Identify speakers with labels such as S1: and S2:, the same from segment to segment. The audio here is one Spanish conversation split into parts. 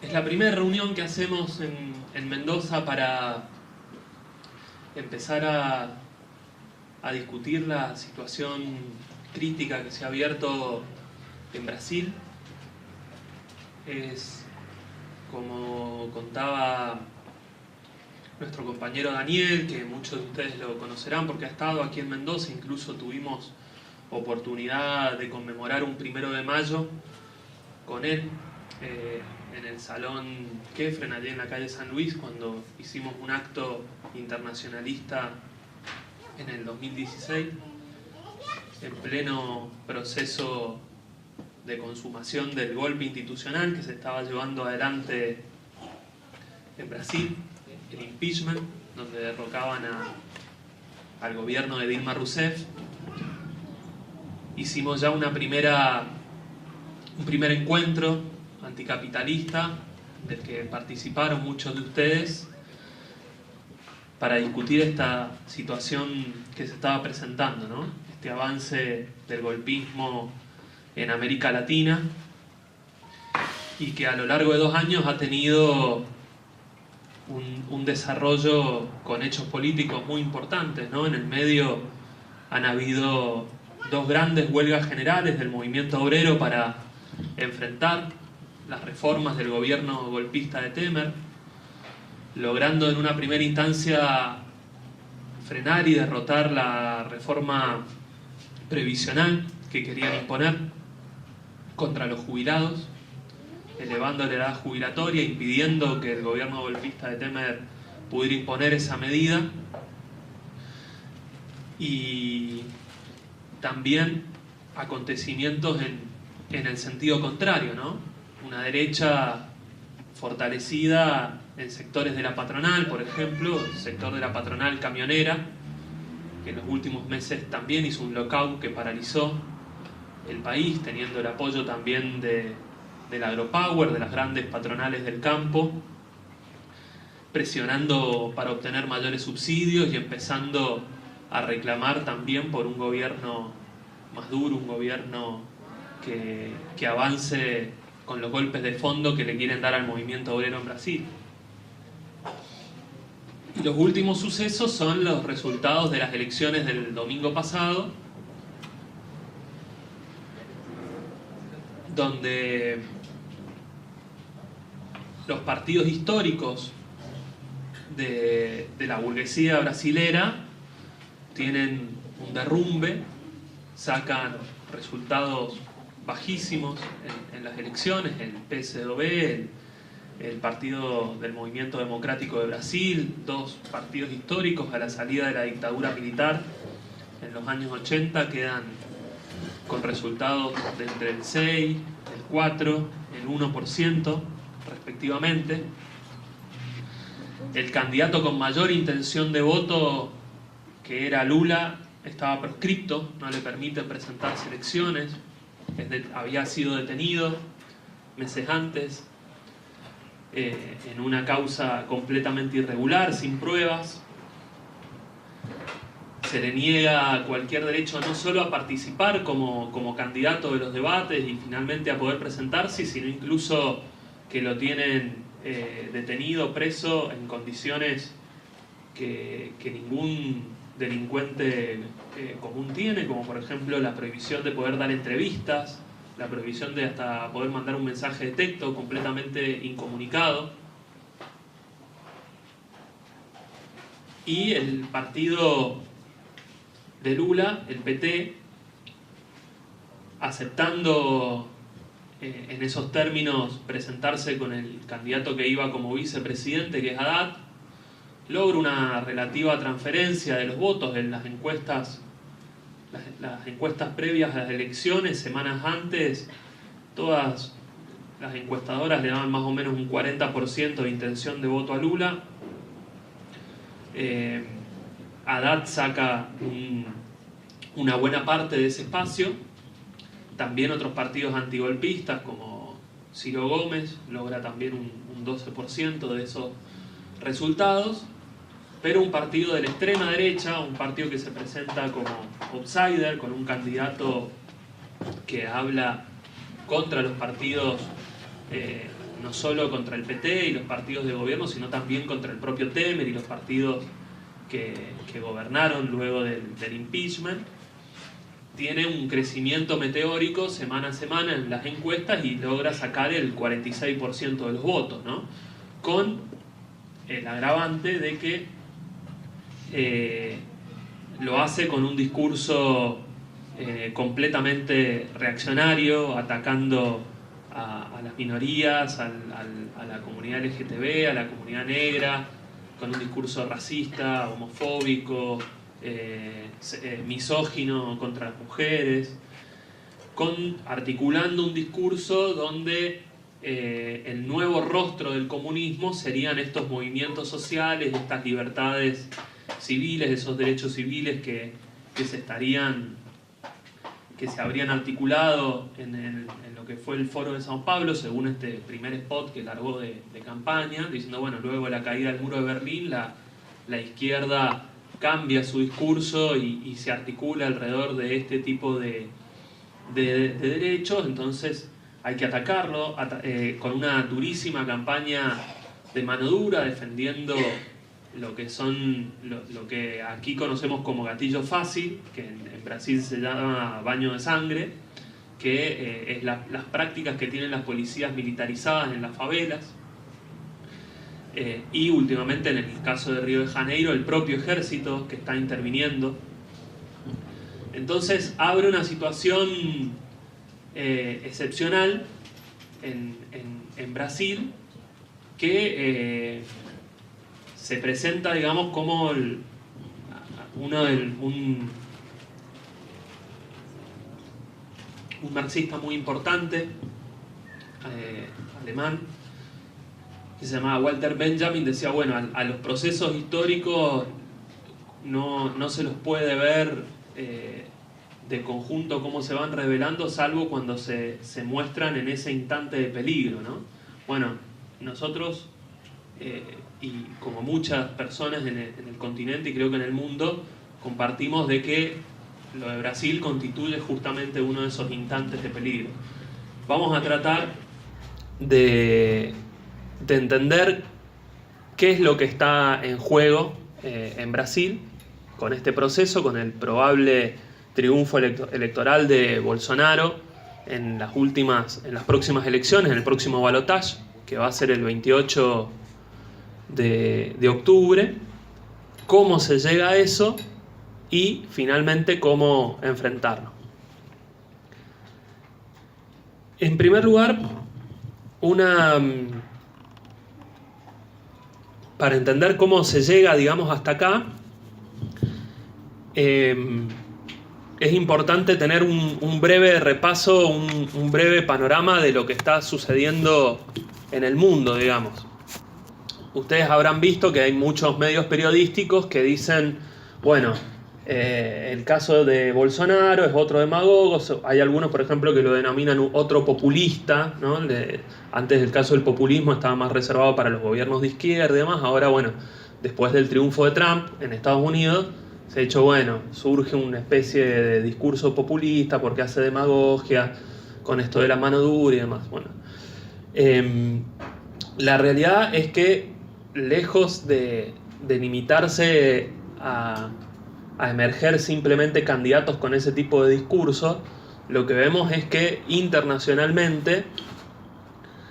S1: Es la primera reunión que hacemos en Mendoza para empezar a discutir la situación crítica que se ha abierto en Brasil. Es, como contaba nuestro compañero Daniel, que muchos de ustedes lo conocerán porque ha estado aquí en Mendoza, incluso tuvimos oportunidad de conmemorar un 1 de mayo con él en el Salón Quefren, allí en la calle San Luis, cuando hicimos un acto internacionalista en el 2016, en pleno proceso de consumación del golpe institucional que se estaba llevando adelante en Brasil, el impeachment, donde derrocaban al gobierno de Dilma Rousseff. Hicimos ya un primer encuentro anticapitalista del que participaron muchos de ustedes para discutir esta situación que se estaba presentando, ¿no? Este avance del golpismo en América Latina, y que a lo largo de 2 años ha tenido un desarrollo con hechos políticos muy importantes, ¿no? En el medio han habido 2 grandes huelgas generales del movimiento obrero para enfrentar las reformas del gobierno golpista de Temer, logrando en una primera instancia frenar y derrotar la reforma previsional que querían imponer contra los jubilados, elevando la edad jubilatoria, impidiendo que el gobierno golpista de Temer pudiera imponer esa medida. Y también acontecimientos en el sentido contrario, ¿no? Una derecha fortalecida en sectores de la patronal, por ejemplo, el sector de la patronal camionera, que en los últimos meses también hizo un lockout que paralizó el país, teniendo el apoyo también del agropower, de las grandes patronales del campo, presionando para obtener mayores subsidios y empezando a reclamar también por un gobierno más duro, un gobierno que avance con los golpes de fondo que le quieren dar al movimiento obrero en Brasil. Y los últimos sucesos son los resultados de las elecciones del domingo pasado, donde los partidos históricos de la burguesía brasilera tienen un derrumbe, sacan resultados bajísimos en las elecciones. El PSDB, el Partido del Movimiento Democrático de Brasil, 2 partidos históricos a la salida de la dictadura militar en los años 80, quedan con resultados de entre el 6, el 4, el 1% respectivamente. El candidato con mayor intención de voto, que era Lula, estaba proscripto, no le permiten presentarse elecciones, había sido detenido meses antes en una causa completamente irregular, sin pruebas. Se le niega cualquier derecho no solo a participar como candidato de los debates y finalmente a poder presentarse, sino incluso que lo tienen detenido, preso, en condiciones que ningún delincuente común tiene, como por ejemplo la prohibición de poder dar entrevistas, la prohibición de hasta poder mandar un mensaje de texto completamente incomunicado. Y el partido de Lula, el PT, aceptando en esos términos presentarse con el candidato que iba como vicepresidente, que es Haddad, logra una relativa transferencia de los votos en las encuestas previas a las elecciones. Semanas antes, todas las encuestadoras le daban más o menos un 40% de intención de voto a Lula. Haddad saca una buena parte de ese espacio. También otros partidos antigolpistas como Ciro Gómez logra también un 12% de esos resultados. Pero un partido de la extrema derecha, un partido que se presenta como outsider, con un candidato que habla contra los partidos no solo contra el PT y los partidos de gobierno, sino también contra el propio Temer y los partidos que gobernaron luego del impeachment, tiene un crecimiento meteórico semana a semana en las encuestas y logra sacar el 46% de los votos, ¿no? Con el agravante de que lo hace con un discurso completamente reaccionario, atacando a las minorías, a la comunidad LGTB, a la comunidad negra, con un discurso racista, homofóbico, misógino contra las mujeres, articulando un discurso donde el nuevo rostro del comunismo serían estos movimientos sociales, estas libertades civiles, esos derechos civiles que se habrían articulado en lo que fue el Foro de Sao Paulo, según este primer spot que largó de campaña, diciendo, bueno, luego de la caída del muro de Berlín, la izquierda cambia su discurso y se articula alrededor de este tipo de derechos, entonces hay que atacarlo con una durísima campaña de mano dura, defendiendo lo que aquí conocemos como gatillo fácil, que en Brasil se llama baño de sangre, que es las prácticas que tienen las policías militarizadas en las favelas, y últimamente en el caso de Río de Janeiro el propio ejército que está interviniendo. Entonces abre una situación excepcional en Brasil, que se presenta, digamos, como un marxista muy importante, alemán, que se llamaba Walter Benjamin, decía, bueno, a los procesos históricos no se los puede ver de conjunto cómo se van revelando, salvo cuando se muestran en ese instante de peligro, ¿no? Bueno, nosotros, y como muchas personas en el continente y creo que en el mundo, compartimos de que lo de Brasil constituye justamente uno de esos instantes de peligro. Vamos a tratar de entender qué es lo que está en juego en Brasil con este proceso, con el probable triunfo electoral de Bolsonaro en las próximas elecciones, en el próximo balotaje, que va a ser el 28 de octubre, cómo se llega a eso y finalmente cómo enfrentarlo. En primer lugar, para entender cómo se llega, digamos, hasta acá, es importante tener un breve repaso, un breve panorama de lo que está sucediendo en el mundo, digamos. Ustedes habrán visto que hay muchos medios periodísticos que dicen, bueno, el caso de Bolsonaro es otro demagogo. Hay algunos, por ejemplo, que lo denominan otro populista, ¿no? Antes el caso del populismo estaba más reservado para los gobiernos de izquierda y demás. Ahora, bueno, después del triunfo de Trump en Estados Unidos, se ha dicho, bueno, surge una especie de discurso populista porque hace demagogia con esto de la mano dura y demás. Bueno, la realidad es que, lejos de limitarse a emerger simplemente candidatos con ese tipo de discurso, lo que vemos es que internacionalmente,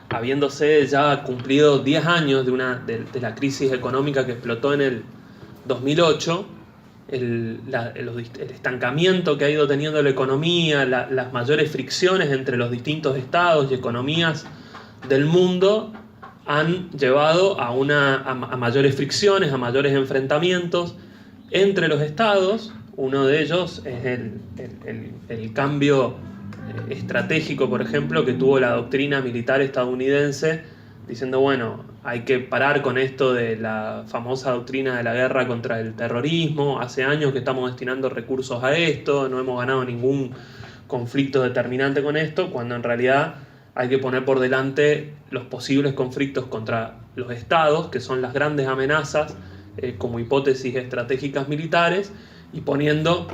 S1: habiéndose ya cumplido 10 años de la crisis económica que explotó en el 2008, el estancamiento que ha ido teniendo la economía, las mayores fricciones entre los distintos estados y economías del mundo han llevado a mayores fricciones, a mayores enfrentamientos entre los estados. Uno de ellos es el cambio estratégico, por ejemplo, que tuvo la doctrina militar estadounidense, diciendo, bueno, hay que parar con esto de la famosa doctrina de la guerra contra el terrorismo. Hace años que estamos destinando recursos a esto, no hemos ganado ningún conflicto determinante con esto, cuando en realidad hay que poner por delante los posibles conflictos contra los estados, que son las grandes amenazas, como hipótesis estratégicas militares, y poniendo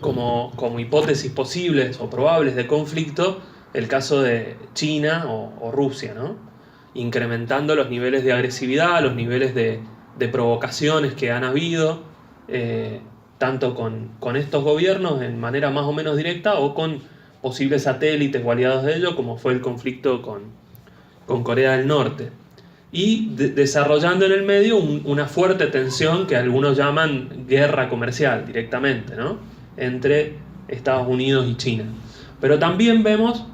S1: como hipótesis posibles o probables de conflicto el caso de China o Rusia, ¿no? Incrementando los niveles de agresividad, los niveles de provocaciones que han habido, tanto con estos gobiernos en manera más o menos directa o con posibles satélites o aliados de ellos, como fue el conflicto con Corea del Norte. Y desarrollando en el medio una fuerte tensión que algunos llaman guerra comercial directamente, ¿no? Entre Estados Unidos y China. Pero también vemos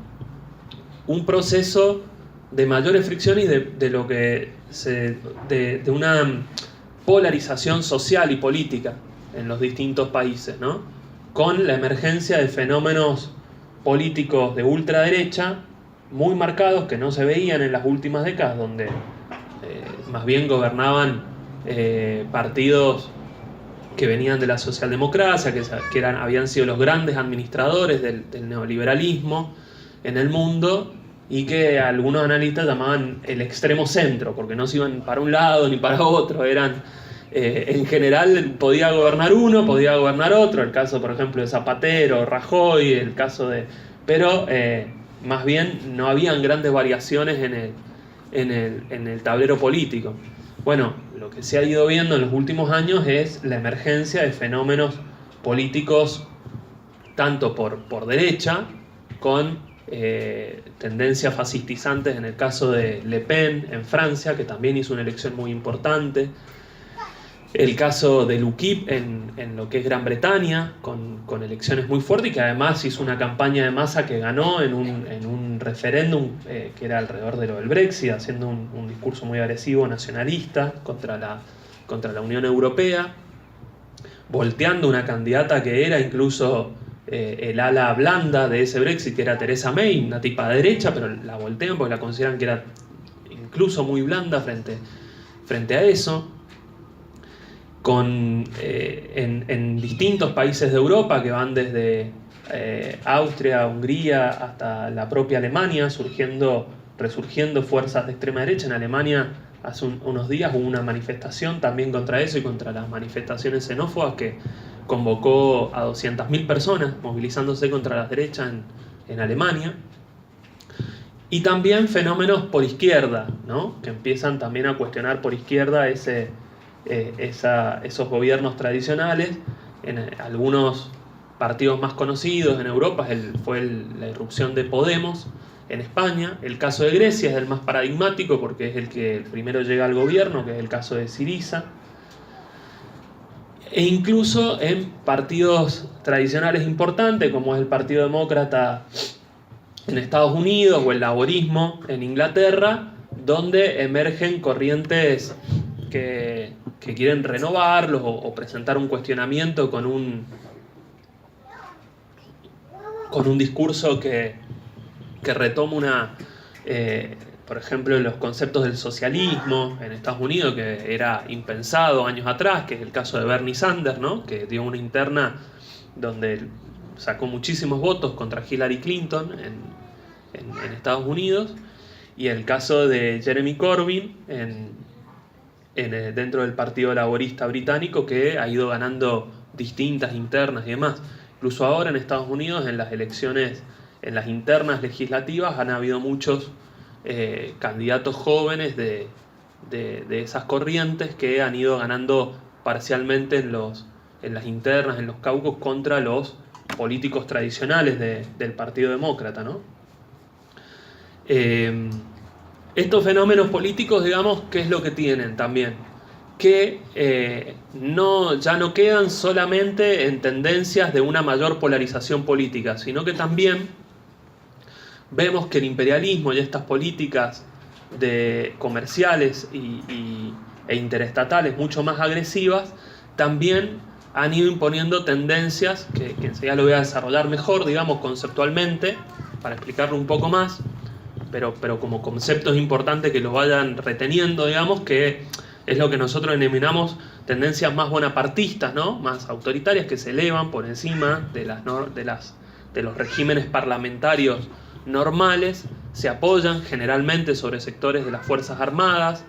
S1: un proceso de mayores fricciones y de una polarización social y política en los distintos países, ¿no? Con la emergencia de fenómenos políticos de ultraderecha muy marcados que no se veían en las últimas décadas, donde más bien gobernaban partidos que venían de la socialdemocracia, que habían sido los grandes administradores del neoliberalismo en el mundo, y que algunos analistas llamaban el extremo centro, porque no se iban para un lado ni para otro, eran en general podía gobernar uno, podía gobernar otro, el caso por ejemplo de Zapatero, Rajoy, el caso de... pero más bien no habían grandes variaciones en el tablero político. Bueno, lo que se ha ido viendo en los últimos años es la emergencia de fenómenos políticos tanto por derecha, con tendencias fascistizantes en el caso de Le Pen en Francia, que también hizo una elección muy importante, el caso de UKIP en lo que es Gran Bretaña, con elecciones muy fuertes, y que además hizo una campaña de masa que ganó en un referéndum que era alrededor de lo del Brexit, haciendo un discurso muy agresivo nacionalista contra la Unión Europea, volteando una candidata que era incluso el ala blanda de ese Brexit, que era Theresa May, una tipa de derecha, pero la voltean porque la consideran que era incluso muy blanda frente a eso. En distintos países de Europa, que van desde Austria, Hungría, hasta la propia Alemania, resurgiendo fuerzas de extrema derecha. En Alemania hace unos días hubo una manifestación también contra eso y contra las manifestaciones xenófobas que convocó a 200.000 personas movilizándose contra las derechas en Alemania. Y también fenómenos por izquierda, ¿no? Que empiezan también a cuestionar por izquierda esos gobiernos tradicionales. En algunos partidos más conocidos en Europa fue la irrupción de Podemos en España. El caso de Grecia es el más paradigmático porque es el que primero llega al gobierno, que es el caso de Syriza. E incluso en partidos tradicionales importantes, como es el Partido Demócrata en Estados Unidos o el laborismo en Inglaterra, donde emergen corrientes que quieren renovarlos o presentar un cuestionamiento con un discurso que retoma por ejemplo, los conceptos del socialismo en Estados Unidos, que era impensado años atrás, que es el caso de Bernie Sanders, ¿no? Que dio una interna donde sacó muchísimos votos contra Hillary Clinton en Estados Unidos, y el caso de Jeremy Corbyn dentro del Partido Laborista Británico, que ha ido ganando distintas internas y demás. Incluso ahora en Estados Unidos, en las elecciones, en las internas legislativas, han habido muchos candidatos jóvenes de esas corrientes que han ido ganando parcialmente en las internas, en los caucus, contra los políticos tradicionales del Partido Demócrata, ¿no? Estos fenómenos políticos, digamos, ¿qué es lo que tienen también? Que ya no quedan solamente en tendencias de una mayor polarización política, sino que también vemos que el imperialismo y estas políticas comerciales e interestatales mucho más agresivas también han ido imponiendo tendencias que enseguida lo voy a desarrollar mejor, digamos, conceptualmente, para explicarlo un poco más, pero como concepto es importante que lo vayan reteniendo, digamos, que es lo que nosotros denominamos tendencias más bonapartistas, ¿no? Más autoritarias, que se elevan por encima de los regímenes parlamentarios normales, se apoyan generalmente sobre sectores de las Fuerzas Armadas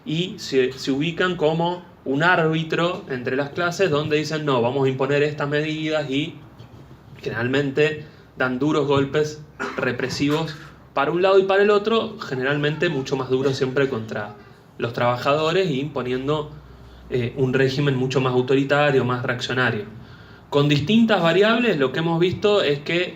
S1: y se ubican como un árbitro entre las clases, donde dicen no, vamos a imponer estas medidas, y generalmente dan duros golpes represivos para un lado y para el otro, generalmente mucho más duros siempre contra los trabajadores y imponiendo un régimen mucho más autoritario, más reaccionario. Con distintas variables, lo que hemos visto es que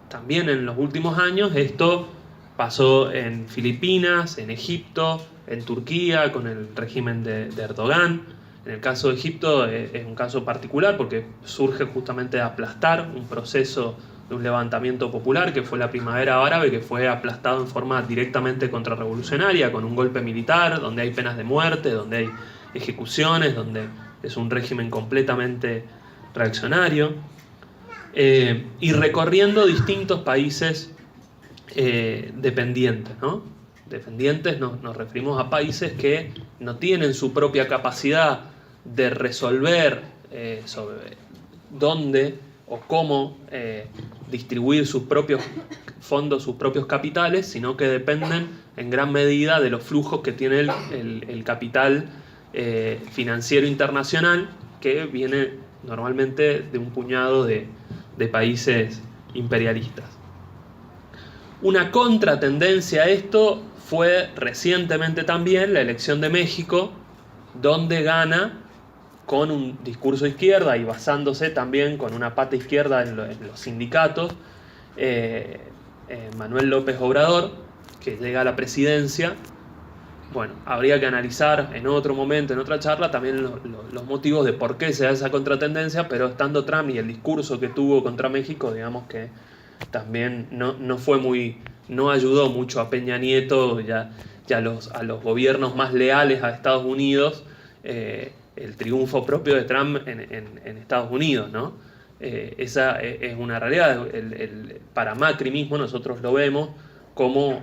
S1: también en los últimos años esto pasó en Filipinas, en Egipto, en Turquía, con el régimen de Erdogan. En el caso de Egipto es un caso particular porque surge justamente de aplastar un proceso de un levantamiento popular que fue la primavera árabe, que fue aplastado en forma directamente contrarrevolucionaria, con un golpe militar, donde hay penas de muerte, donde hay ejecuciones, donde es un régimen completamente reaccionario, y recorriendo distintos países dependientes, ¿no? Dependientes nos referimos a países que no tienen su propia capacidad de resolver sobre dónde o cómo distribuir sus propios fondos, sus propios capitales, sino que dependen en gran medida de los flujos que tiene el capital financiero internacional, que viene normalmente de un puñado de países imperialistas. Una contratendencia a esto fue recientemente también la elección de México, donde gana con un discurso de izquierda y basándose también con una pata izquierda en los sindicatos, Manuel López Obrador, que llega a la presidencia. Bueno, habría que analizar en otro momento, en otra charla, también los motivos de por qué se da esa contratendencia, pero estando Trump y el discurso que tuvo contra México, digamos que también no ayudó mucho a Peña Nieto y a los gobiernos más leales a Estados Unidos, el triunfo propio de Trump en Estados Unidos, ¿no? Esa es una realidad. Para Macri mismo nosotros lo vemos como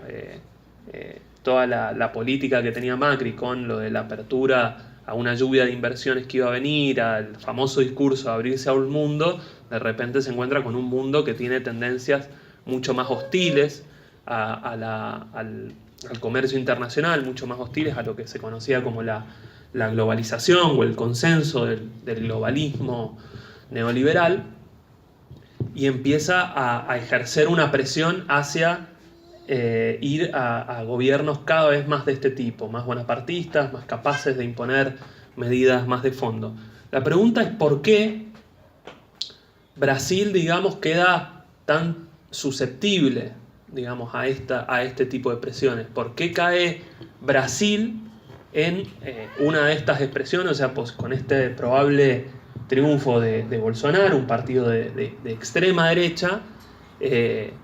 S1: toda la política que tenía Macri con lo de la apertura a una lluvia de inversiones que iba a venir, al famoso discurso de abrirse a un mundo, de repente se encuentra con un mundo que tiene tendencias mucho más hostiles al comercio internacional, mucho más hostiles a lo que se conocía como la globalización o el consenso del globalismo neoliberal, y empieza a ejercer una presión hacia ir a gobiernos cada vez más de este tipo, más bonapartistas, más capaces de imponer medidas más de fondo. La pregunta es por qué Brasil, digamos, queda tan susceptible, digamos, a este tipo de presiones. ¿Por qué cae Brasil en una de estas expresiones? O sea, pues con este probable triunfo de Bolsonaro, un partido de extrema derecha, en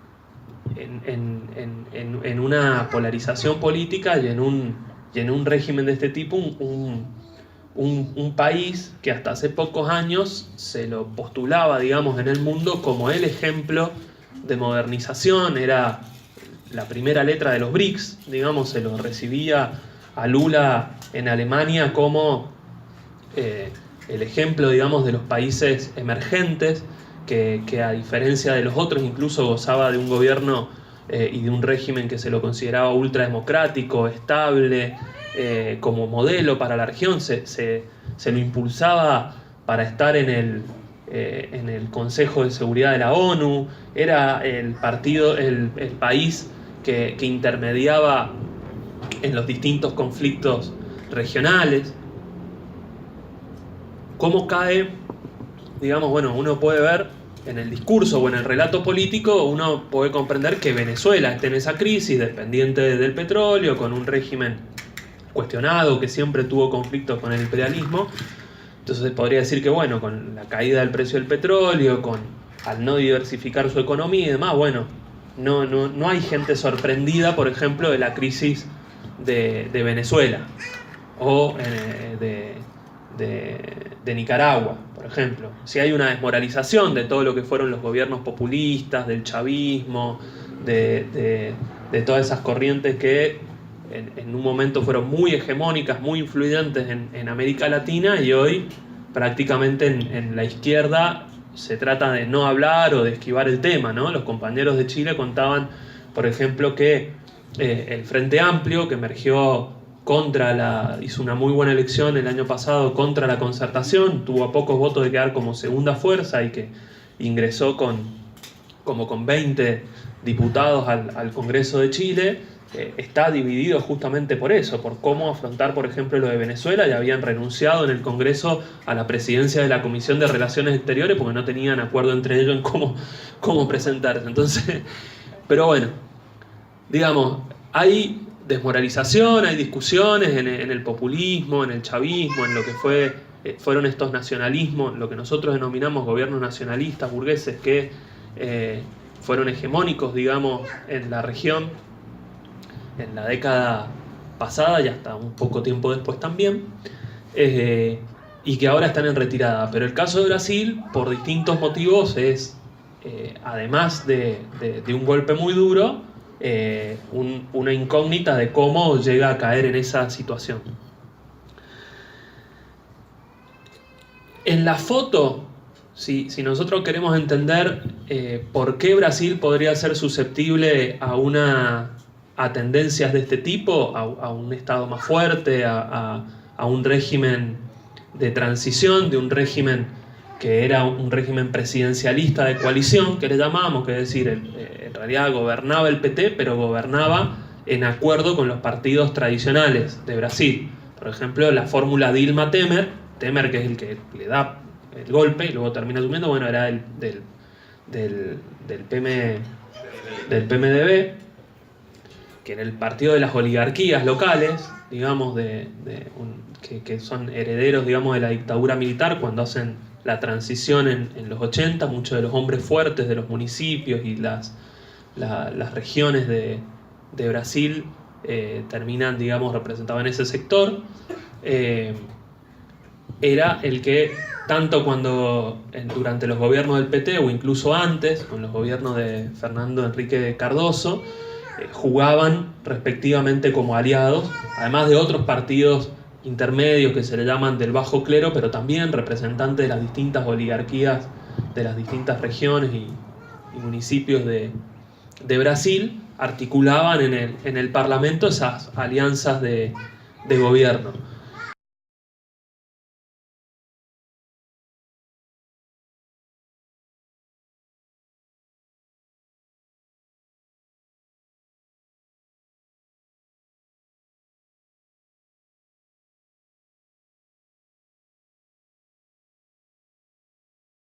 S1: una polarización política y en un régimen de este tipo, un país que hasta hace pocos años se lo postulaba, digamos, en el mundo como el ejemplo de modernización, era la primera letra de los BRICS, digamos, se lo recibía a Lula en Alemania como el ejemplo, digamos, de los países emergentes, que a diferencia de los otros incluso gozaba de un gobierno y de un régimen que se lo consideraba ultrademocrático, estable, como modelo para la región, se lo impulsaba para estar en el Consejo de Seguridad de la ONU, era el país que intermediaba en los distintos conflictos regionales. ¿Cómo cae? Digamos, bueno, uno puede ver en el discurso o en el relato político, uno puede comprender que Venezuela está en esa crisis dependiente del petróleo, con un régimen cuestionado que siempre tuvo conflictos con el imperialismo. Entonces podría decir que, bueno, con la caída del precio del petróleo, al no diversificar su economía y demás, bueno, no hay gente sorprendida, por ejemplo, de la crisis de Venezuela o de Nicaragua, por ejemplo. Si hay una desmoralización de todo lo que fueron los gobiernos populistas, del chavismo, de todas esas corrientes que en un momento fueron muy hegemónicas, muy influyentes en América Latina, y hoy prácticamente en la izquierda se trata de no hablar o de esquivar el tema, ¿no? Los compañeros de Chile contaban, por ejemplo, que el Frente Amplio, que emergió hizo una muy buena elección el año pasado contra la concertación, tuvo a pocos votos de quedar como segunda fuerza y que ingresó con como con 20 diputados al Congreso de Chile, está dividido justamente por eso, por cómo afrontar, por ejemplo, lo de Venezuela, y habían renunciado en el Congreso a la presidencia de la Comisión de Relaciones Exteriores porque no tenían acuerdo entre ellos en cómo presentarse. Entonces, pero bueno, digamos, hay desmoralización, hay discusiones en el populismo, en el chavismo, en lo que fueron estos nacionalismos, lo que nosotros denominamos gobiernos nacionalistas burgueses que fueron hegemónicos, digamos, en la región en la década pasada y hasta un poco tiempo después también, y que ahora están en retirada. Pero el caso de Brasil, por distintos motivos, es, además de un golpe muy duro, una incógnita de cómo llega a caer en esa situación. En la foto, si nosotros queremos entender por qué Brasil podría ser susceptible a tendencias de este tipo, a un Estado más fuerte, a un régimen de transición, de un régimen que era un régimen presidencialista de coalición, que le llamamos, que es decir, en realidad gobernaba el PT, pero gobernaba en acuerdo con los partidos tradicionales de Brasil. Por ejemplo, la fórmula Dilma-Temer, Temer, que es el que le da el golpe y luego termina asumiendo, bueno, era del PMDB, que era el partido de las oligarquías locales, digamos, que son herederos, digamos, de la dictadura militar cuando hacen la transición en los 80, muchos de los hombres fuertes de los municipios y las regiones de Brasil terminan, digamos, representados en ese sector. Era el que, tanto durante los gobiernos del PT o incluso antes, con los gobiernos de Fernando Henrique Cardoso, jugaban respectivamente como aliados, además de otros partidos intermedios que se le llaman del bajo clero, pero también representantes de las distintas oligarquías de las distintas regiones y municipios de Brasil, articulaban en el Parlamento esas alianzas de gobierno.